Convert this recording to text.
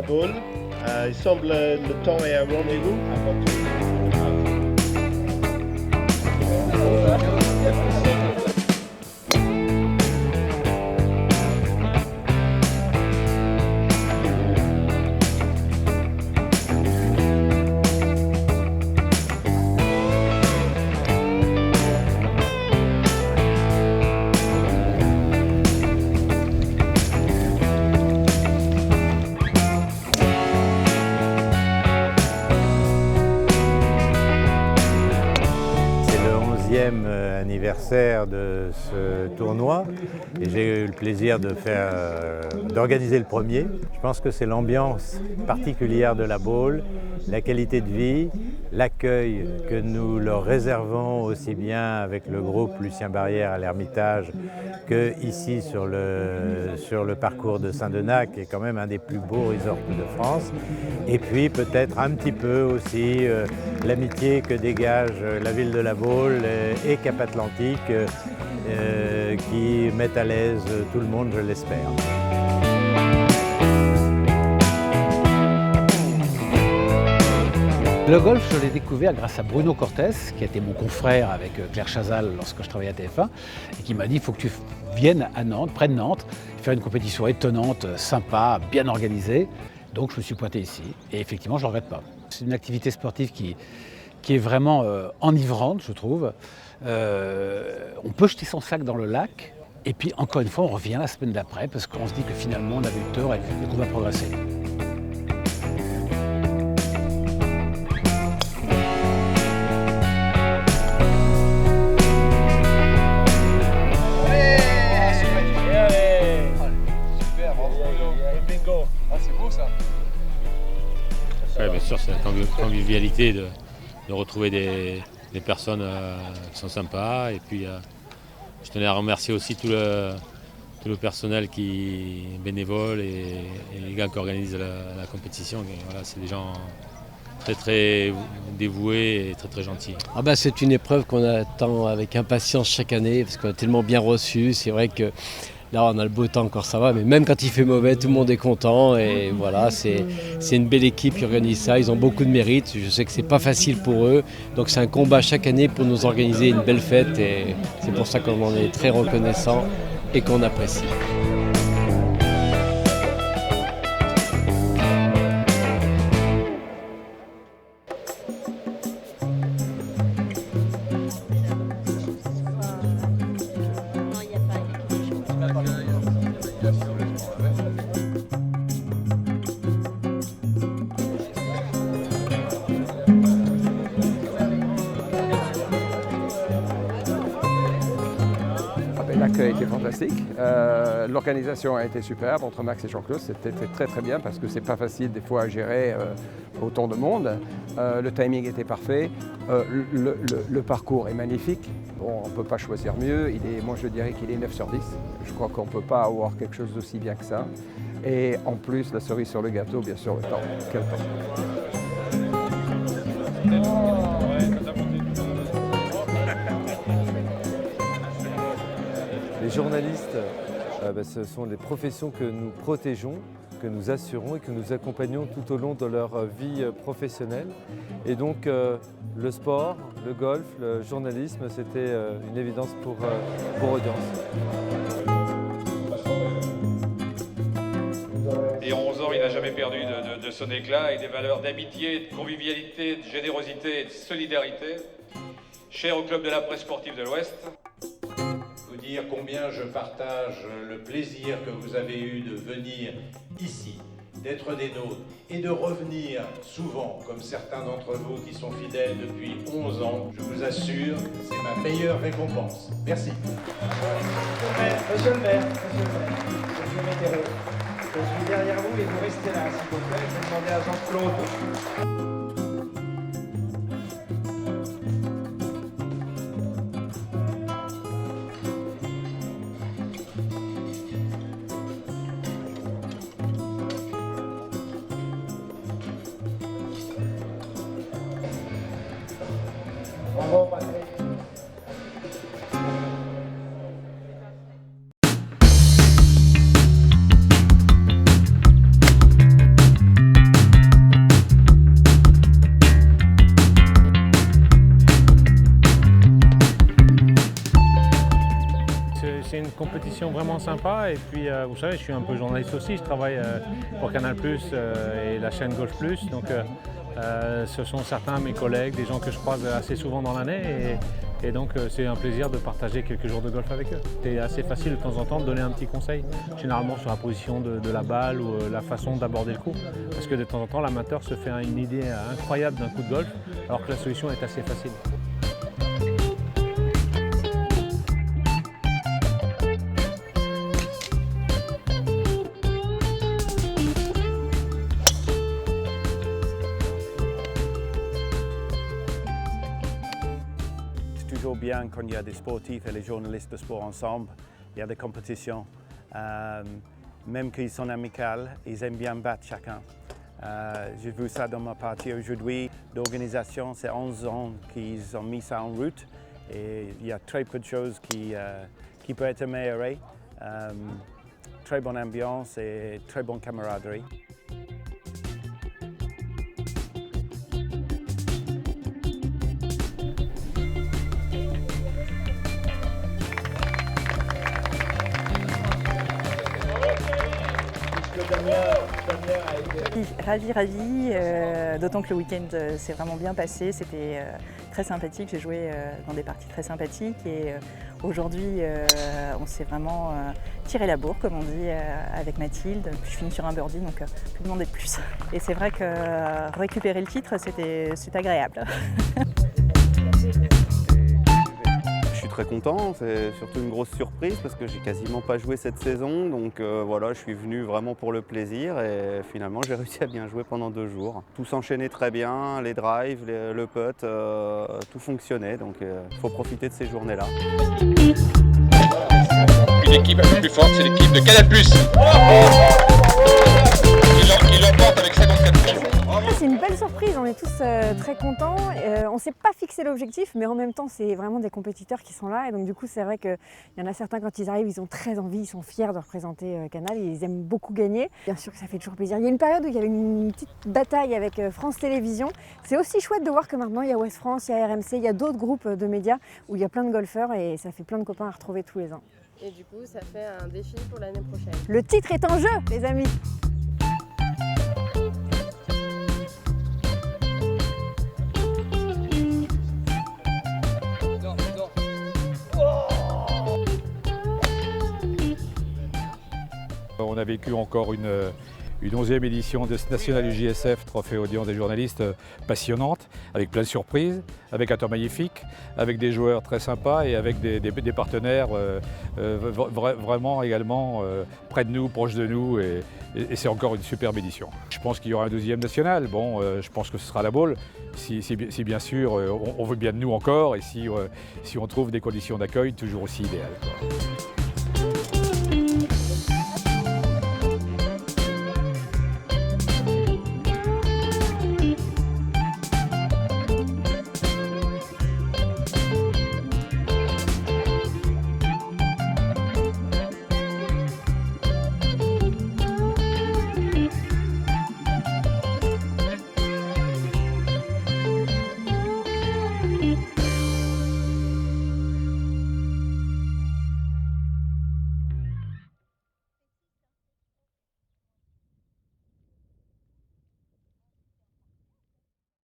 Baule. Il semble le temps est un rendez-vous avant tout. Anniversaire de ce tournoi et j'ai eu le plaisir d'organiser le premier. Je pense que c'est l'ambiance particulière de la Baule, la qualité de vie, l'accueil que nous leur réservons aussi bien avec le groupe Lucien Barrière à l'Ermitage que ici sur le parcours de Saint-Denac, qui est quand même un des plus beaux resorts de France. Et puis peut-être un petit peu aussi l'amitié que dégage la ville de la Baule et Cap-Atlantique qui mettent à l'aise tout le monde, je l'espère. Le golf, je l'ai découvert grâce à Bruno Cortés, qui était mon confrère avec Claire Chazal lorsque je travaillais à TF1, et qui m'a dit « il faut que tu viennes à Nantes, près de Nantes, faire une compétition étonnante, sympa, bien organisée ». Donc je me suis pointé ici, et effectivement je ne le regrette pas. C'est une activité sportive qui est vraiment enivrante, je trouve. On peut jeter son sac dans le lac, et puis encore une fois on revient la semaine d'après, parce qu'on se dit que finalement on avait eu tort et qu'on va progresser. Oui, bien sûr, c'est la convivialité de retrouver des personnes qui sont sympas. Et puis, je tenais à remercier aussi tout le personnel bénévole et les gars qui organisent la compétition. Et voilà, c'est des gens très dévoués et très gentils. Ah ben, c'est une épreuve qu'on attend avec impatience chaque année parce qu'on est tellement bien reçus. C'est vrai que là, on a le beau temps encore, ça va, mais même quand il fait mauvais, tout le monde est content. Et voilà, c'est une belle équipe qui organise ça. Ils ont beaucoup de mérite. Je sais que c'est pas facile pour eux. Donc c'est un combat chaque année pour nous organiser une belle fête. Et c'est pour ça qu'on en est très reconnaissant et qu'on apprécie. L'accueil a été fantastique, l'organisation a été superbe entre Max et Jean-Claude, c'était très bien parce que c'est pas facile des fois à gérer autant de monde. Le timing était parfait, le parcours est magnifique. Bon, on ne peut pas choisir mieux, moi je dirais qu'il est 9 sur 10. Je crois qu'on ne peut pas avoir quelque chose d'aussi bien que ça. Et en plus, la cerise sur le gâteau, bien sûr, le temps. Quel temps! Les journalistes, ce sont des professions que nous protégeons, que nous assurons et que nous accompagnons tout au long de leur vie professionnelle. Et donc le sport, le golf, le journalisme, c'était une évidence pour Audience. Et en 11 ans, il n'a jamais perdu de son éclat et des valeurs d'amitié, de convivialité, de générosité et de solidarité, chères au Club de la Presse Sportive de l'Ouest. Vous dire combien je partage le plaisir que vous avez eu de venir ici, d'être des nôtres et de revenir souvent, comme certains d'entre vous qui sont fidèles depuis 11 ans. Je vous assure, c'est ma meilleure récompense. Merci. Monsieur le maire, monsieur Métaireau, je suis derrière vous et vous restez là, s'il vous plaît. Je vais demander à Jean-Claude. Bravo, Patrick. compétition vraiment sympa. Et puis, vous savez, je suis un peu journaliste aussi. Je travaille pour Canal+, et la chaîne Golf+. Donc, ce sont certains de mes collègues, des gens que je croise assez souvent dans l'année. Et donc, c'est un plaisir de partager quelques jours de golf avec eux. C'est assez facile de temps en temps de donner un petit conseil, généralement sur la position de la balle ou la façon d'aborder le coup. Parce que de temps en temps, l'amateur se fait une idée incroyable d'un coup de golf, alors que la solution est assez facile. C'est toujours bien quand il y a des sportifs et les journalistes de sport ensemble, il y a des compétitions. Même qu'ils sont amicales, ils aiment bien battre chacun. J'ai vu ça dans ma partie aujourd'hui d'organisation, c'est 11 ans qu'ils ont mis ça en route et il y a très peu de choses qui peuvent être améliorées. Très bonne ambiance et très bonne camaraderie. Ravie, d'autant que le week-end s'est vraiment bien passé, c'était très sympathique, j'ai joué dans des parties très sympathiques et aujourd'hui on s'est vraiment tiré la bourre comme on dit avec Mathilde, puis je finis sur un birdie donc plus demander de plus. Et c'est vrai que récupérer le titre c'est agréable. Je suis très content, c'est surtout une grosse surprise parce que j'ai quasiment pas joué cette saison, donc voilà, je suis venu vraiment pour le plaisir et finalement j'ai réussi à bien jouer pendant 2 jours. Tout s'enchaînait très bien, les drives, le putt, tout fonctionnait, donc il faut profiter de ces journées-là. Une équipe un peu plus forte, c'est l'équipe de Canal+. Qui l'emporte avec 54 points. C'est une belle surprise, on est tous très contents. On ne s'est pas fixé l'objectif, mais en même temps, c'est vraiment des compétiteurs qui sont là. Et donc du coup, c'est vrai qu'il y en a certains, quand ils arrivent, ils ont très envie, ils sont fiers de représenter Canal et ils aiment beaucoup gagner. Bien sûr que ça fait toujours plaisir. Il y a une période où il y avait une petite bataille avec France Télévisions. C'est aussi chouette de voir que maintenant, il y a Ouest France, il y a RMC, il y a d'autres groupes de médias où il y a plein de golfeurs et ça fait plein de copains à retrouver tous les ans. Et du coup, ça fait un défi pour l'année prochaine. Le titre est en jeu, les amis! On a vécu encore une 11e édition de ce National UJSF, Trophée Audience des journalistes, passionnante, avec plein de surprises, avec un temps magnifique, avec des joueurs très sympas et avec des partenaires vraiment également près de nous, proches de nous, et c'est encore une superbe édition. Je pense qu'il y aura un 12e national, bon, je pense que ce sera la Baule, si bien sûr on veut bien de nous encore et si on trouve des conditions d'accueil toujours aussi idéales.